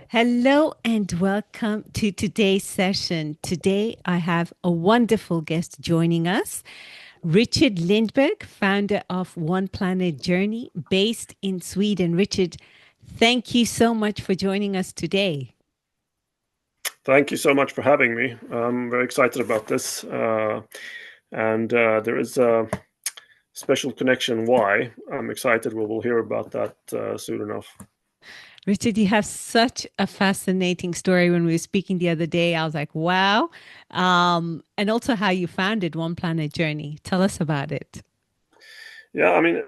Hello and welcome to today's session. Today I have a wonderful guest joining us, Richard Lindberg, founder of One Planet Journey, based in Sweden. Richard, thank you so much for joining us today. Thank you so much for having me. I'm very excited about this. And there is a special connection why I'm excited. We'll hear about that soon enough. Richard, you have such a fascinating story. When we were speaking the other day, I was like, wow. And also how you founded One Planet Journey. Tell us about it. Yeah, I mean,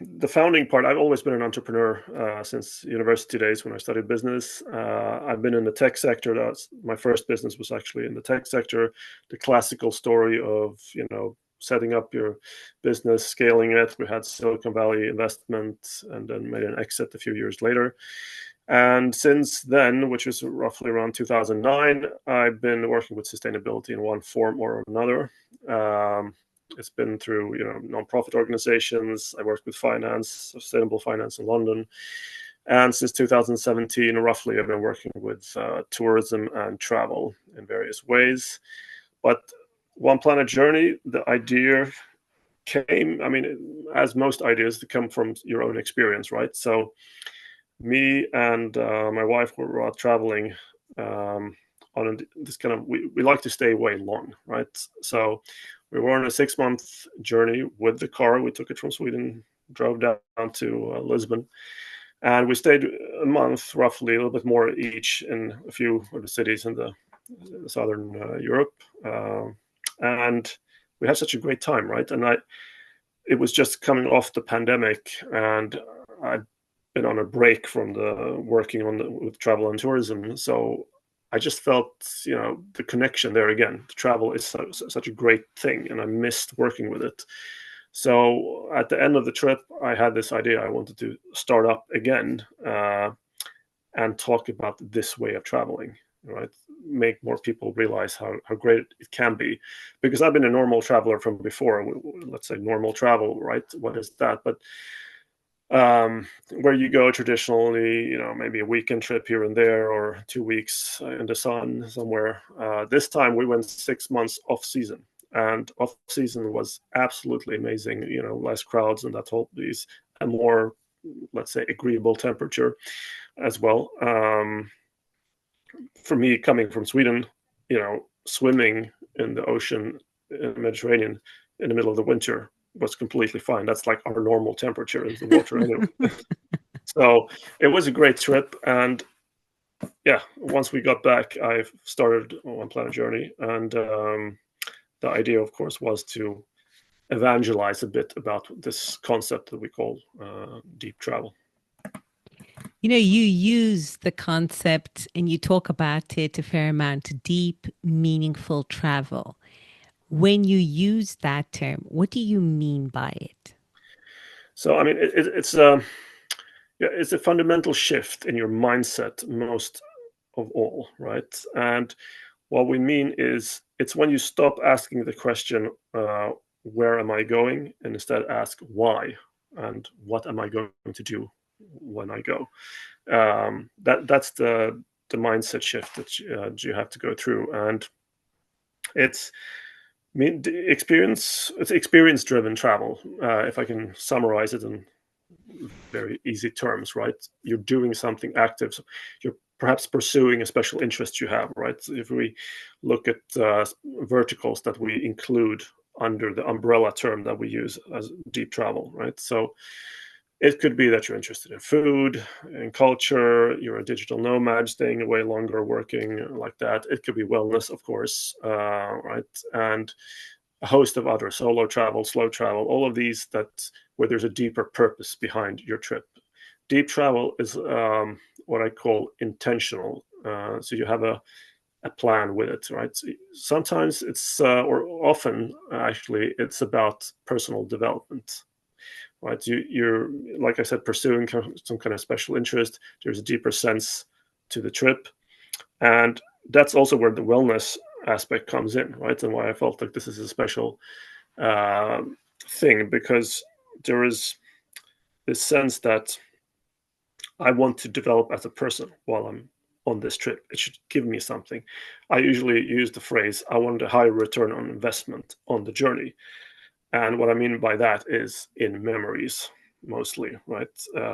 the founding part, I've always been an entrepreneur since university days when I studied business. I've been in the tech sector. That's my first business was actually in the tech sector. The classical story of, setting up your business, scaling it. We had Silicon Valley investment and then made an exit a few years later. And since then, which was roughly around 2009, I've been working with sustainability in one form or another. It's been through, nonprofit organizations. I worked with finance, sustainable finance in London. And since 2017, roughly, I've been working with tourism and travel in various ways. But One Planet Journey, the idea came, I mean, as most ideas, they come from your own experience, right? So me and my wife were out traveling on this kind of we like to stay away long, right? So we were on a 6 month journey with the car. We took it from Sweden, drove down to Lisbon, and we stayed a month, roughly a little bit more each, in a few of the cities in the southern Europe, and we had such a great time, right? And it was just coming off the pandemic, and I been on a break from the working on with travel and tourism. So I just felt, the connection there again. Travel is such a great thing, and I missed working with it. So at the end of the trip, I had this idea. I wanted to start up again and talk about this way of traveling, right? Make more people realize how great it can be. Because I've been a normal traveler from before. Let's say normal travel, right? What is that? But where you go traditionally, maybe a weekend trip here and there, or 2 weeks in the sun somewhere. This time we went 6 months off season, and off season was absolutely amazing. Less crowds and that whole piece, a more, let's say, agreeable temperature as well. For me, coming from Sweden, swimming in the ocean in the Mediterranean in the middle of the winter was completely fine. That's like our normal temperature in the water anyway. So it was a great trip. And yeah, once we got back, I started One Planet Journey. And the idea, of course, was to evangelize a bit about this concept that we call deep travel. You use the concept and you talk about it a fair amount, deep, meaningful travel. When you use that term, what do you mean by it? So, I mean, yeah, it's a fundamental shift in your mindset, most of all, right? And what we mean is it's when you stop asking the question, where am I going? And instead ask why and what am I going to do when I go? That's the mindset shift that you have to go through. And it's it's experience driven travel, if I can summarize it in very easy terms, right? You're doing something active. So you're perhaps pursuing a special interest you have, right? So if we look at verticals that we include under the umbrella term that we use as deep travel, right? So it could be that you're interested in food and culture, you're a digital nomad staying away longer, working like that. It could be wellness, of course, right? And a host of other solo travel, slow travel, all of these that where there's a deeper purpose behind your trip. Deep travel is what I call intentional. So you have a plan with it, right? So sometimes it's, or often actually, it's about personal development, right? You're, like I said, pursuing some kind of special interest. There's a deeper sense to the trip. And that's also where the wellness aspect comes in, right? And why I felt like this is a special uh, thing, because there is this sense that I want to develop as a person while I'm on this trip. It should give me something. I usually use the phrase, I want a high return on investment on the journey. And what I mean by that is in memories, mostly, right?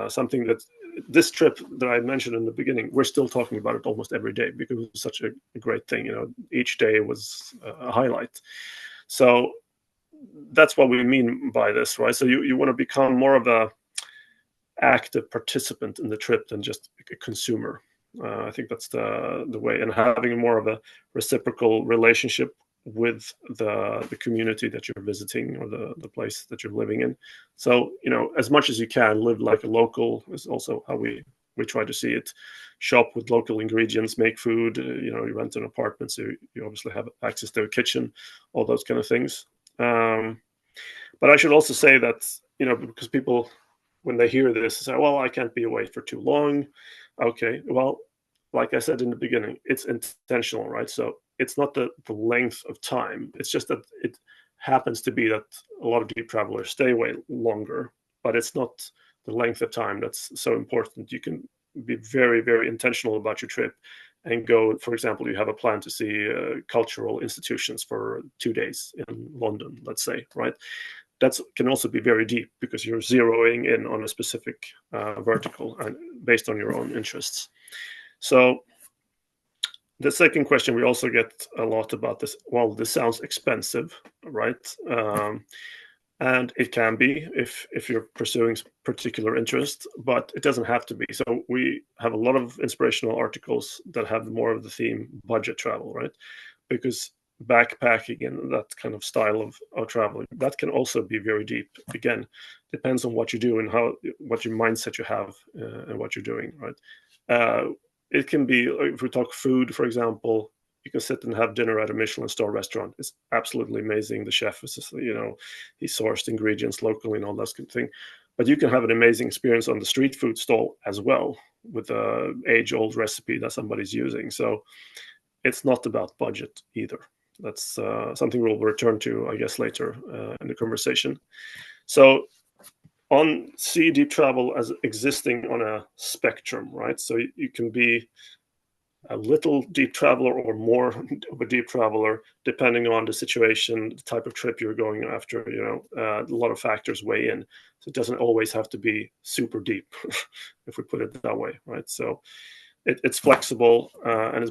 Something that this trip that I mentioned in the beginning, we're still talking about it almost every day because it was such a great thing. Each day was a highlight. So that's what we mean by this, right? So you want to become more of a active participant in the trip than just a consumer. I think that's the way, and having more of a reciprocal relationship with the community that you're visiting or the place that you're living in. So as much as you can, live like a local is also how we try to see it. Shop with local ingredients, make food. You rent an apartment, so you obviously have access to a kitchen, all those kind of things. But I should also say that because people, when they hear this, say, well, I can't be away for too long. Okay, well, like I said in the beginning, it's intentional, right? So it's not the length of time. It's just that it happens to be that a lot of deep travelers stay away longer, but it's not the length of time that's so important. You can be very, very intentional about your trip and go, for example, you have a plan to see cultural institutions for 2 days in London, let's say, right? That can also be very deep because you're zeroing in on a specific vertical and based on your own interests. So the second question we also get a lot about this. Well, this sounds expensive, right? And it can be if you're pursuing particular interest, but it doesn't have to be. So we have a lot of inspirational articles that have more of the theme budget travel, right? Because backpacking and that kind of style of traveling, that can also be very deep. Again, depends on what you do and what your mindset you have and what you're doing, right? It can be, if we talk food, for example, you can sit and have dinner at a Michelin star restaurant. It's absolutely amazing. The chef is, he sourced ingredients locally and all that kind of thing. But you can have an amazing experience on the street food stall as well with a age-old recipe that somebody's using. So it's not about budget either. That's something we'll return to, I guess, later in the conversation. So see deep travel as existing on a spectrum, right? So you can be a little deep traveler or more of a deep traveler, depending on the situation, the type of trip you're going after. A lot of factors weigh in. So it doesn't always have to be super deep, if we put it that way, right? So it's flexible and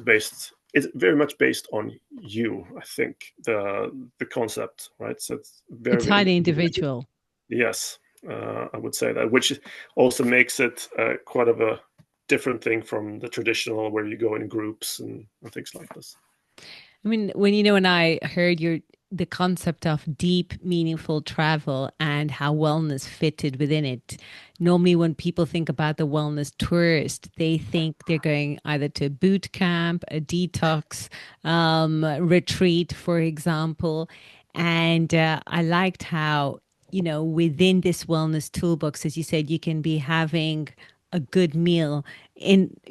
it's very much based on you, I think, the concept, right? So it's It's very highly individual. Yes, I would say that, which also makes it quite of a different thing from the traditional where you go in groups and things like this. I mean, when I heard the concept of deep, meaningful travel and how wellness fitted within it. Normally, when people think about the wellness tourist, they think they're going either to a boot camp, a detox retreat, for example. And I liked how, within this wellness toolbox, as you said, you can be having a good meal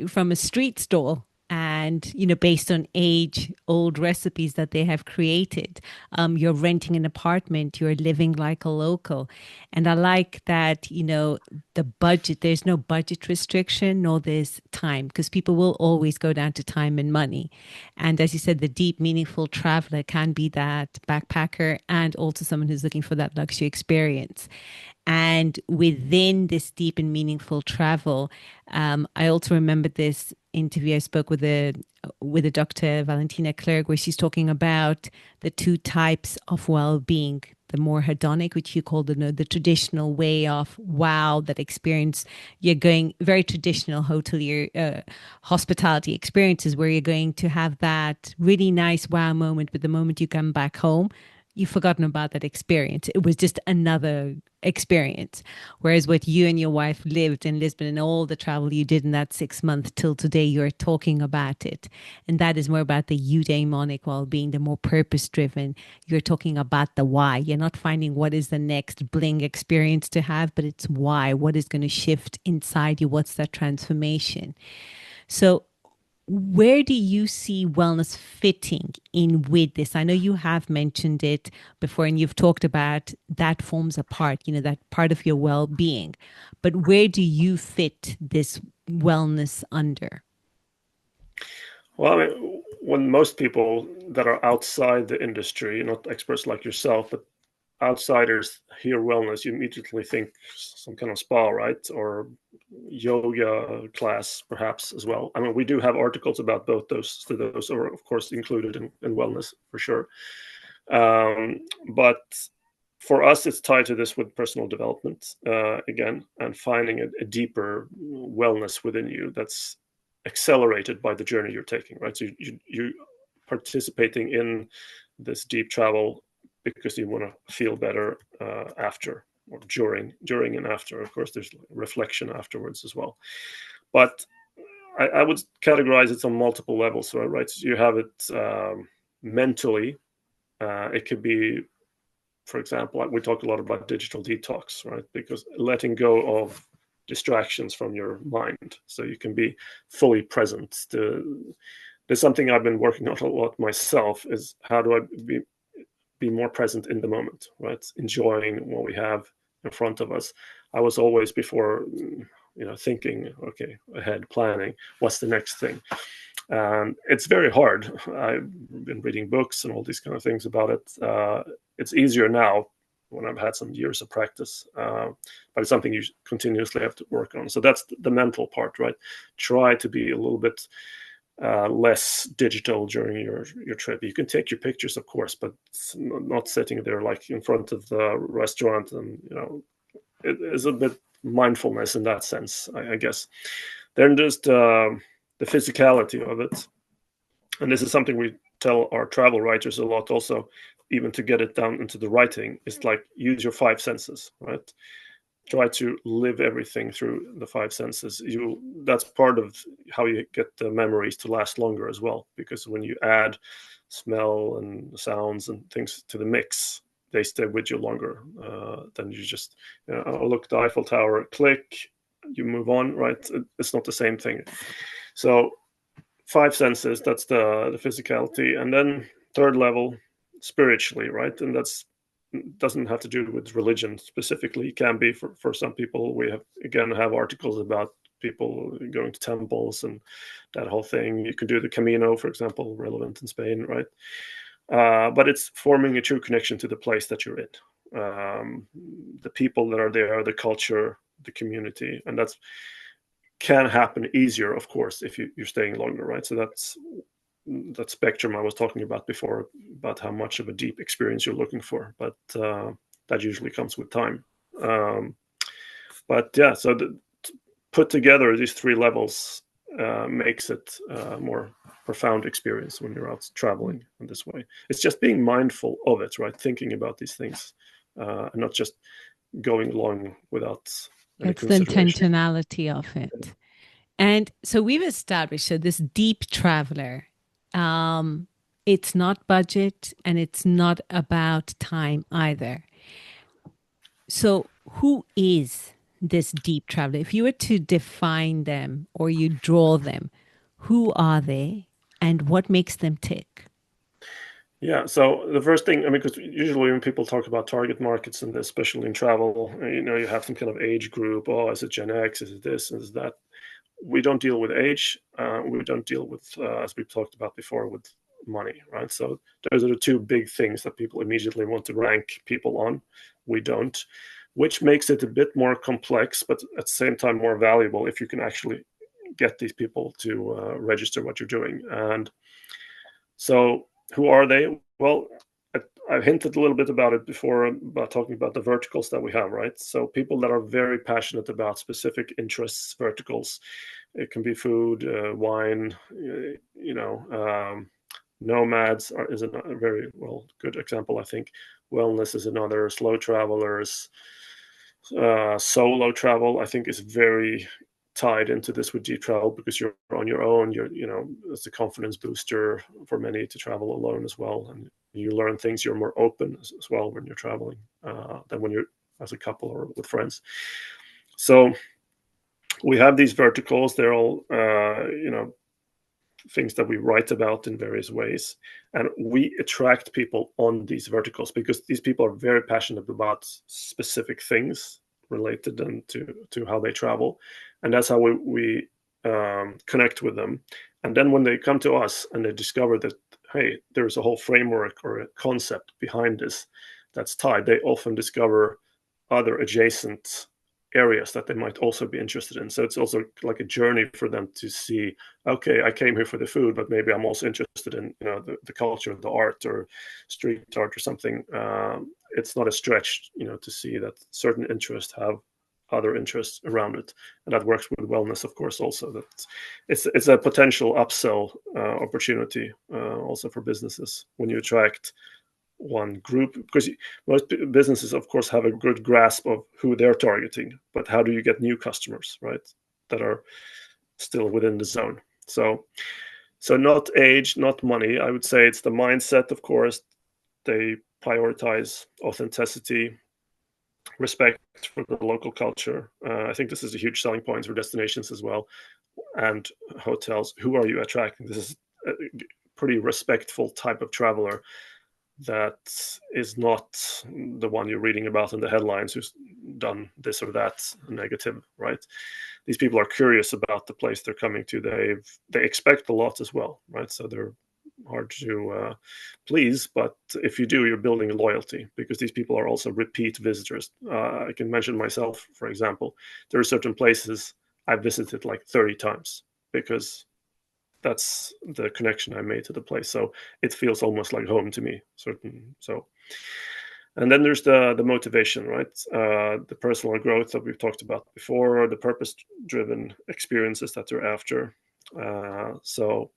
from a street stall and based on age old recipes that they have created. You're renting an apartment, you're living like a local. And I like that the budget, there's no budget restriction nor there's time, because people will always go down to time and money. And as you said, the deep meaningful traveler can be that backpacker and also someone who's looking for that luxury experience. And within this deep and meaningful travel, I also remember this interview I spoke with a Dr. Valentina Clerc, where she's talking about the two types of well-being: the more hedonic, which you call the traditional way of wow, that experience. You're going very traditional hotelier hospitality experiences where you're going to have that really nice wow moment, but the moment you come back home, you've forgotten about that experience. It was just another experience. Whereas what you and your wife lived in Lisbon and all the travel you did in that 6 months till today, you're talking about it. And that is more about the eudaimonic well-being, the more purpose-driven. You're talking about the why. You're not finding what is the next bling experience to have, but it's why. What is going to shift inside you? What's that transformation? So where do you see wellness fitting in with this? I know you have mentioned it before and you've talked about that forms a part, that part of your well-being. But where do you fit this wellness under? Well, I mean, when most people that are outside the industry, not experts like yourself, but outsiders hear wellness, you immediately think some kind of spa, right? Or yoga class, perhaps as well. I mean, we do have articles about both those, so those are, of course, included in wellness for sure. But for us, it's tied to this with personal development again, and finding a deeper wellness within you that's accelerated by the journey you're taking, right? So you participating in this deep travel because you want to feel better after or during and after. Of course, there's reflection afterwards as well. But I would categorize it on multiple levels, right? So you have it mentally. It could be, for example, like we talk a lot about digital detox, right? Because letting go of distractions from your mind so you can be fully present. There's something I've been working on a lot myself, is how do I be more present in the moment, right? Enjoying what we have in front of us. I was always before, thinking, okay, ahead, planning, what's the next thing? It's very hard. I've been reading books and all these kind of things about it. It's easier now when I've had some years of practice, but it's something you continuously have to work on. So that's the mental part, right? Try to be a little bit less digital during your trip. You can take your pictures, of course, but not sitting there like in front of the restaurant, and it is a bit mindfulness in that sense, I guess. Then there's the physicality of it, and this is something we tell our travel writers a lot also, even to get it down into the writing. It's like, use your five senses, right? Try to live everything through the five senses. That's part of how you get the memories to last longer as well, because when you add smell and sounds and things to the mix, they stay with you longer than you just, oh, look, the Eiffel Tower, click, you move on, right? It's not the same thing. So five senses, that's the physicality. And then third level, spiritually, right? And that's doesn't have to do with religion specifically. It can be for some people. We have articles about people going to temples and that whole thing. You can do the Camino, for example, relevant in Spain, right? But it's forming a true connection to the place that you're in, the people that are there, the culture, the community, and that's can happen easier, of course, if you're staying longer, right? So that's that spectrum I was talking about before, about how much of a deep experience you're looking for, but that usually comes with time. But yeah, so put together these three levels makes it a more profound experience when you're out traveling in this way. It's just being mindful of it, right? Thinking about these things and not just going along without any It's the consideration. intentionality of it. And so we've established, so this deep traveler, it's not budget and it's not about time either. So who is this deep traveler? If you were to define them or you draw them, who are they and what makes them tick? Yeah, so the first thing, I mean, because usually when people talk about target markets, and especially in travel, you have some kind of age group. Oh, is it Gen X? Is it this? Is that? We don't deal with age. We don't deal with, as we've talked about before, with money, right? So those are the two big things that people immediately want to rank people on. We don't, which makes it a bit more complex, but at the same time more valuable if you can actually get these people to register what you're doing. And so, who are they? Well, I've hinted a little bit about it before, about talking about the verticals that we have, right? So people that are very passionate about specific interests, verticals. It can be food, wine, nomads is a very good example, I think. Wellness is another. Slow travelers, solo travel, I think, is very tied into this with deep travel, because you're on your own. It's a confidence booster for many to travel alone as well, and you learn things. You're more open as well when you're traveling than when you're as a couple or with friends. So we have these verticals. They're all things that we write about in various ways, and we attract people on these verticals because these people are very passionate about specific things related then to how they travel, and that's how we connect with them. And then when they come to us and they discover that, hey, there's a whole framework or a concept behind this that's tied, they often discover other adjacent areas that they might also be interested in. So it's also like a journey for them to see, okay, I came here for the food, but maybe I'm also interested in, you know, the culture, the art, or street art or something. It's not a stretch, you know, to see that certain interests have other interests around it, and that works with wellness, of course. Also, that it's a potential upsell opportunity also for businesses when you attract one group, because most businesses, of course, have a good grasp of who they're targeting, but how do you get new customers, right, that are still within the zone? So not age, not money. I would say it's the mindset, of course. They prioritize authenticity, respect for the local culture. I think this is a huge selling point for destinations as well, and hotels. Who are you attracting? This is a pretty respectful type of traveler that is not the one you're reading about in the headlines who's done this or that negative, right? These people are curious about the place they're coming to. They expect a lot as well, right? So they're hard to please, but if you do, you're building loyalty, because these people are also repeat visitors. I can mention myself, for example. There are certain places I've visited like 30 times because that's the connection I made to the place. So it feels almost like home to me. And then there's the motivation, right? The personal growth that we've talked about before, the purpose-driven experiences that they're after. So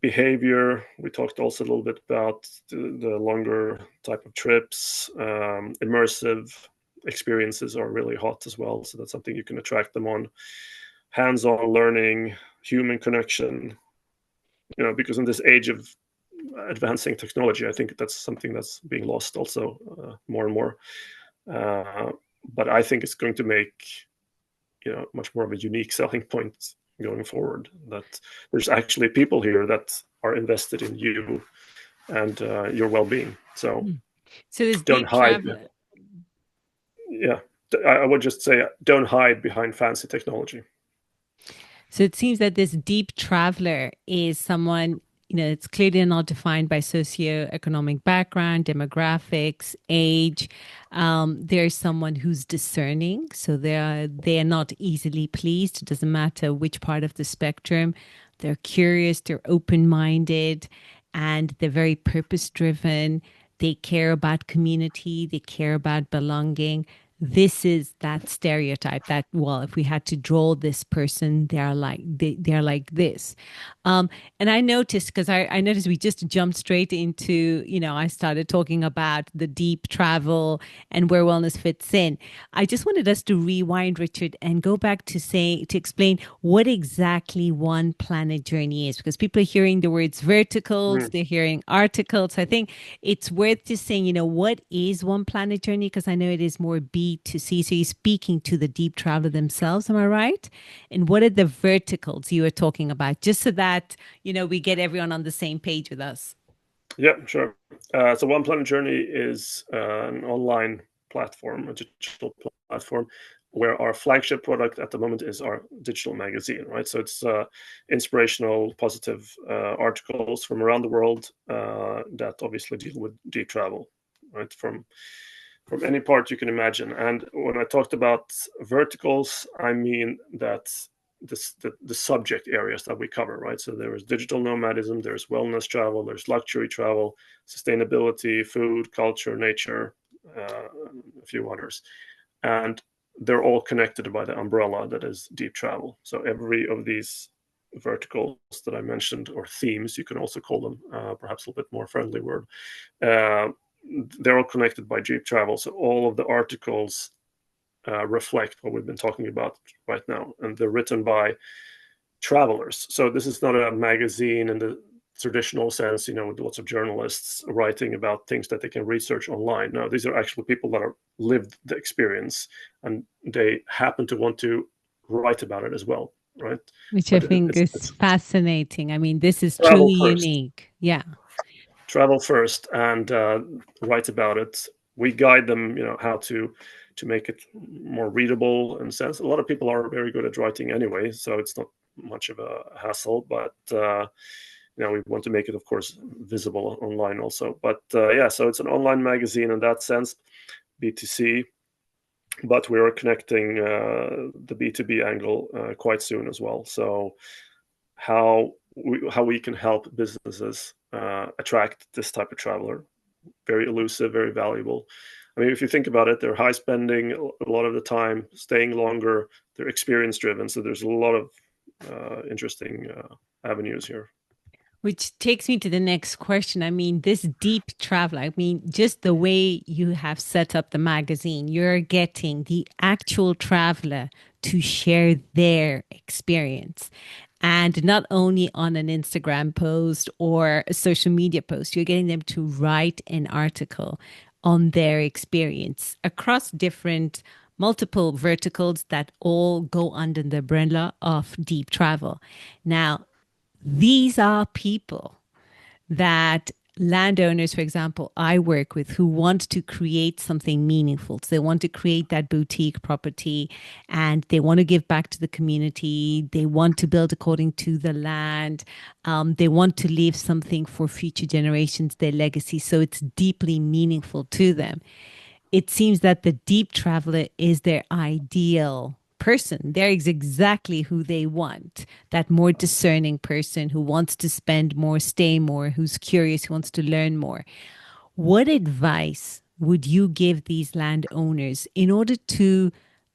behavior, we talked also a little bit about the longer type of trips. Immersive experiences are really hot as well. So that's something you can attract them on. Hands-on learning, human connection, you know, because in this age of advancing technology, I think that's something that's being lost also more and more. But I think it's going to make, you know, much more of a unique selling point going forward, that there's actually people here that are invested in you and your well-being. So this don't deep hide. travel. Yeah, I would just say don't hide behind fancy technology. So it seems that this deep traveler is someone, you know, it's clearly not defined by socioeconomic background, demographics, age. There's someone who's discerning, so they are not easily pleased. It doesn't matter which part of the spectrum. They're curious, they're open-minded, and they're very purpose-driven. They care about community, they care about belonging. This is that stereotype that, well, if we had to draw this person, they're like this. And I noticed, because I noticed we just jumped straight into, you know, I started talking about the deep travel and where wellness fits in. I just wanted us to rewind, Richard, and go back to explain what exactly One Planet Journey is, because people are hearing the words verticals, they're hearing articles. I think it's worth just saying, you know, what is One Planet Journey? Because I know it is more B2C. So you're speaking to the deep traveler themselves, am I right? And what are the verticals you were talking about? Just so that, you know, we get everyone on the same page with us. Yeah, sure. So One Planet Journey is an online platform, a digital platform, where our flagship product at the moment is our digital magazine, right? So it's inspirational, positive articles from around the world that obviously deal with deep travel, right? From any part you can imagine. And when I talked about verticals, I mean that the subject areas that we cover, right? So there is digital nomadism, there's wellness travel, there's luxury travel, sustainability, food, culture, nature, a few others. And they're all connected by the umbrella that is deep travel. So every of these verticals that I mentioned, or themes, you can also call them, perhaps a little bit more friendly word, they're all connected by deep travel. So all of the articles reflect what we've been talking about right now, and they're written by travelers. So this is not a magazine in the traditional sense, you know, with lots of journalists writing about things that they can research online. No, these are actually people that are lived the experience, and they happen to want to write about it as well, right? Which I But think is fascinating. I mean, this is travel truly first. unique. Yeah. Travel first and write about it. We guide them, you know, how to to make it more readable in a sense. A lot of people are very good at writing anyway, so it's not much of a hassle, but we want to make it, of course, visible online also. But so it's an online magazine in that sense, B2C, but we are connecting the B2B angle quite soon as well. So how we can help businesses attract this type of traveler, very elusive, very valuable. I mean, if you think about it, they're high spending a lot of the time, staying longer, they're experience driven. So there's a lot of interesting avenues here. Which takes me to the next question. I mean, this deep travel, I mean, just the way you have set up the magazine, you're getting the actual traveler to share their experience. And not only on an Instagram post or a social media post, you're getting them to write an article on their experience across different multiple verticals that all go under the umbrella of deep travel. Now, these are people that landowners, for example, I work with who want to create something meaningful. So they want to create that boutique property and they want to give back to the community. They want to build according to the land. They want to leave something for future generations, their legacy. So it's deeply meaningful to them. It seems that the deep traveler is their ideal person. They're exactly who they want. That more discerning person who wants to spend more, stay more, who's curious, who wants to learn more. What advice would you give these landowners in order to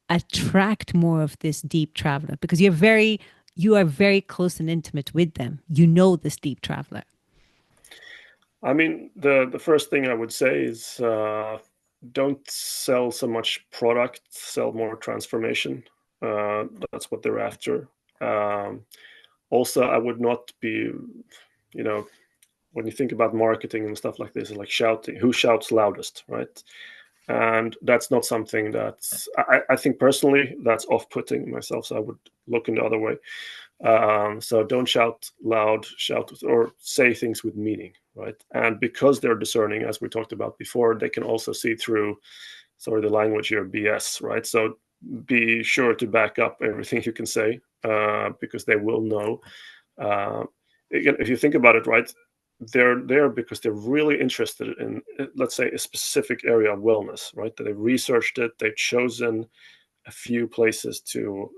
attract more of this deep traveler? Because you are very close and intimate with them. You know this deep traveler. I mean, the first thing I would say is don't sell so much product, sell more transformation. That's what they're after. Also, I would not be, when you think about marketing and stuff like this, it's like shouting, who shouts loudest, right? And that's not something that's, I think personally, that's off-putting myself. So I would look in the other way. So don't shout loud, shout or say things with meaning, right? And because they're discerning, as we talked about before, they can also see through, sorry, the language here, BS, right? So be sure to back up everything you can say because they will know. Again, if you think about it, right, they're there because they're really interested in, let's say, a specific area of wellness, right? That they've researched it, they've chosen a few places to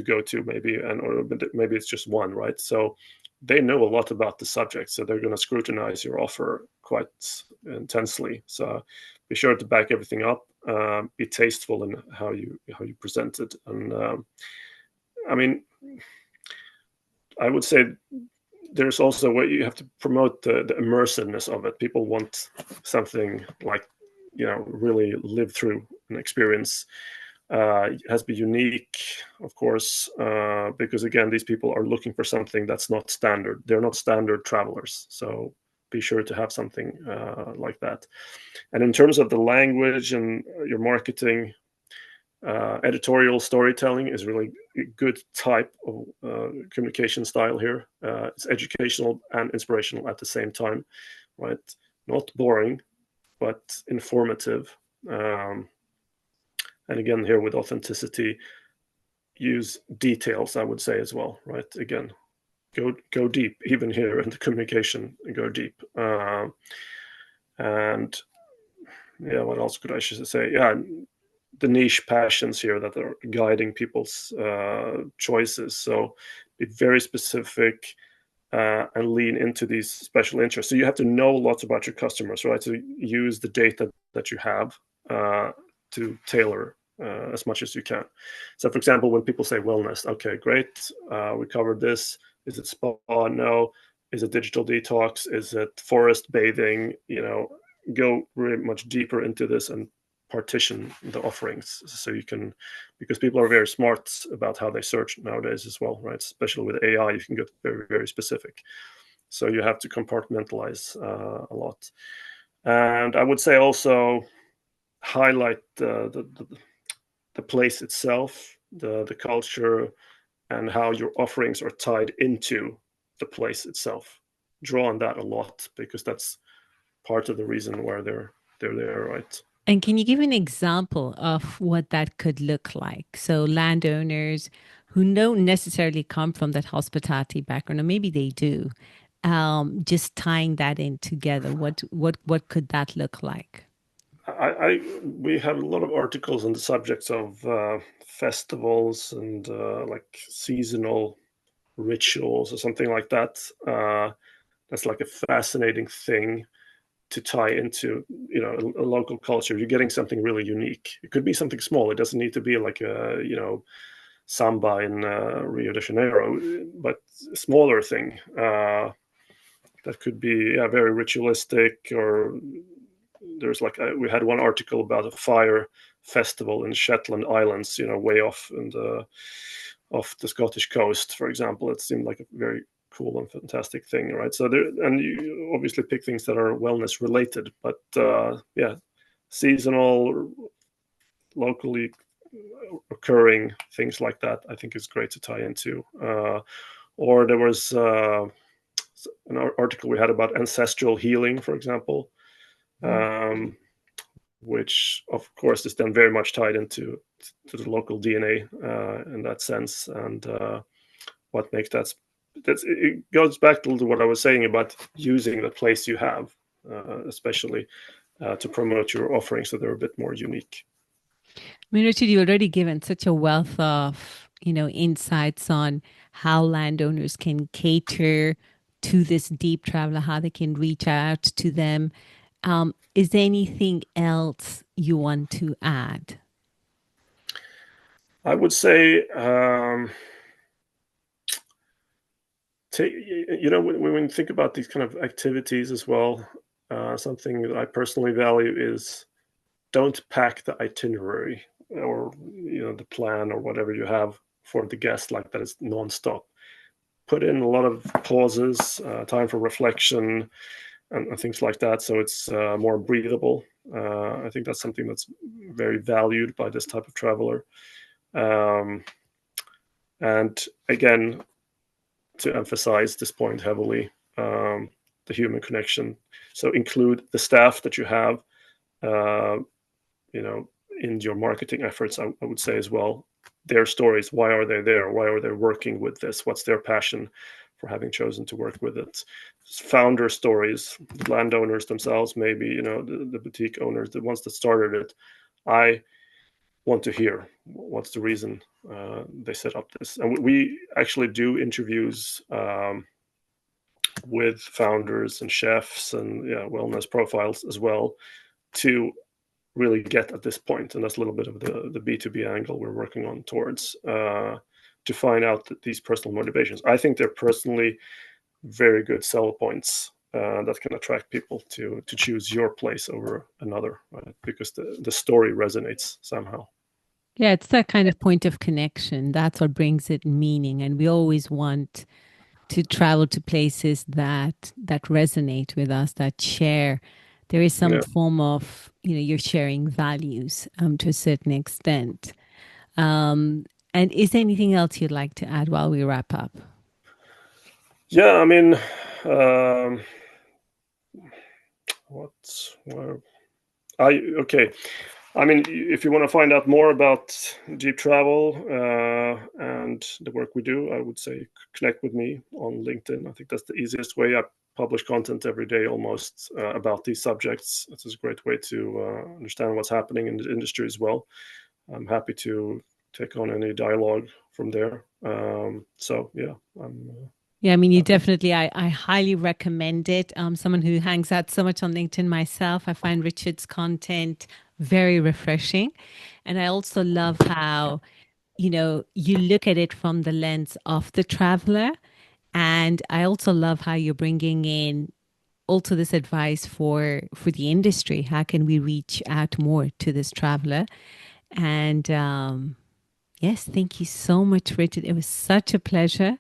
go to maybe, and or maybe it's just one, right? So they know a lot about the subject, so they're going to scrutinize your offer quite intensely. So be sure to back everything up, be tasteful in how you present it. And I mean, I would say there's also what you have to promote the immersiveness of it. People want something like, really live through an experience. It has to be unique, of course, because again, these people are looking for something that's not standard. They're not standard travelers. So be sure to have something like that. And in terms of the language and your marketing, editorial storytelling is really a good type of communication style here. It's educational and inspirational at the same time, right? Not boring, but informative. And again, here with authenticity, use details, I would say as well, right? Again, go deep, even here in the communication, go deep. And yeah, what else could I should say? Yeah, the niche passions here that are guiding people's choices. So be very specific and lean into these special interests. So you have to know lots about your customers, right? So use the data that you have to tailor as much as you can. So, for example, when people say wellness, okay, great, we covered this. Is it spa? No. Is it digital detox? Is it forest bathing? Go really much deeper into this and partition the offerings so you can, because people are very smart about how they search nowadays as well, right? Especially with AI, you can get very, very specific. So you have to compartmentalize a lot. And I would say also highlight the place itself, the culture, and how your offerings are tied into the place itself. Draw on that a lot because that's part of the reason why they're there, right? And can you give an example of what that could look like? So landowners who don't necessarily come from that hospitality background, or maybe they do, just tying that in together. What could that look like? We have a lot of articles on the subjects of festivals and like seasonal rituals or something like that. That's like a fascinating thing to tie into, a local culture. You're getting something really unique. It could be something small. It doesn't need to be like a samba in Rio de Janeiro, but a smaller thing that could be, yeah, very ritualistic. Or there's like we had one article about a fire festival in the Shetland Islands, way off the Scottish coast, for example. It seemed like a very cool and fantastic thing, right? So there, and you obviously pick things that are wellness related, but yeah, seasonal, locally occurring things like that, I think is great to tie into. Or there was an article we had about ancestral healing, for example, Mm. um, which of course is then very much tied into to the local DNA in that sense, and what makes that's it goes back to what I was saying about using the place you have, especially to promote your offerings so they're a bit more unique. I mean, Richard, you already given such a wealth of, insights on how landowners can cater to this deep traveler, how they can reach out to them. Is there anything else you want to add? I would say, when you think about these kind of activities as well, something that I personally value is don't pack the itinerary or the plan or whatever you have for the guest like that is nonstop. Put in a lot of pauses, time for reflection, and things like that, so it's more breathable. I think that's something that's very valued by this type of traveler. Um, and again, to emphasize this point heavily, the human connection. So include the staff that you have, uh, in your marketing efforts. I would say as well, their stories. Why are they there? Why are they working with this? What's their passion for having chosen to work with it? Founder stories, the landowners themselves, maybe the boutique owners, the ones that started it. I want to hear what's the reason they set up this. And we actually do interviews with founders and chefs and, yeah, wellness profiles as well, to really get at this point. And that's a little bit of the B2B angle we're working on towards, to find out that these personal motivations. I think they're personally very good sell points that can attract people to choose your place over another, right? Because the story resonates somehow. Yeah, it's that kind of point of connection. That's what brings it meaning. And we always want to travel to places that resonate with us, that share. There is some Yeah. form of, you're sharing values to a certain extent. Um, and is there anything else you'd like to add while we wrap up? Yeah, I mean, um, what's where I okay. I mean, if you want to find out more about deep travel and the work we do, I would say connect with me on LinkedIn. I think that's the easiest way. I publish content every day almost about these subjects. It's a great way to understand what's happening in the industry as well. I'm happy to take on any dialogue from there. So, yeah, I'm Yeah, I mean, you happy. definitely, I highly recommend it. Someone who hangs out so much on LinkedIn myself, I find Richard's content very refreshing. And I also love how, you look at it from the lens of the traveler. And I also love how you're bringing in also this advice for the industry. How can we reach out more to this traveler? And yes, thank you so much, Richard. It was such a pleasure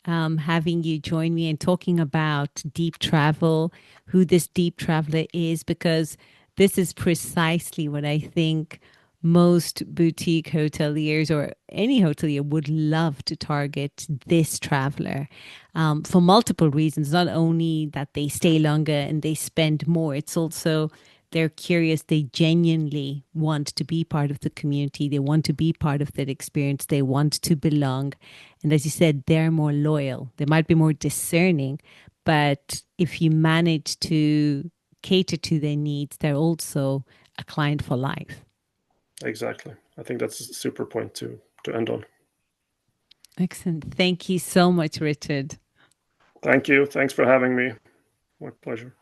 having you join me and talking about deep travel, who this deep traveler is, because this is precisely what I think most boutique hoteliers or any hotelier would love to target this traveler for multiple reasons. Not only that they stay longer and they spend more, it's also they're curious, they genuinely want to be part of the community, they want to be part of that experience, they want to belong. And as you said, they're more loyal, they might be more discerning, but if you manage to cater to their needs, they're also a client for life. Exactly. I think that's a super point to end on. Excellent. Thank you so much, Richard. Thank you. Thanks for having me. My pleasure.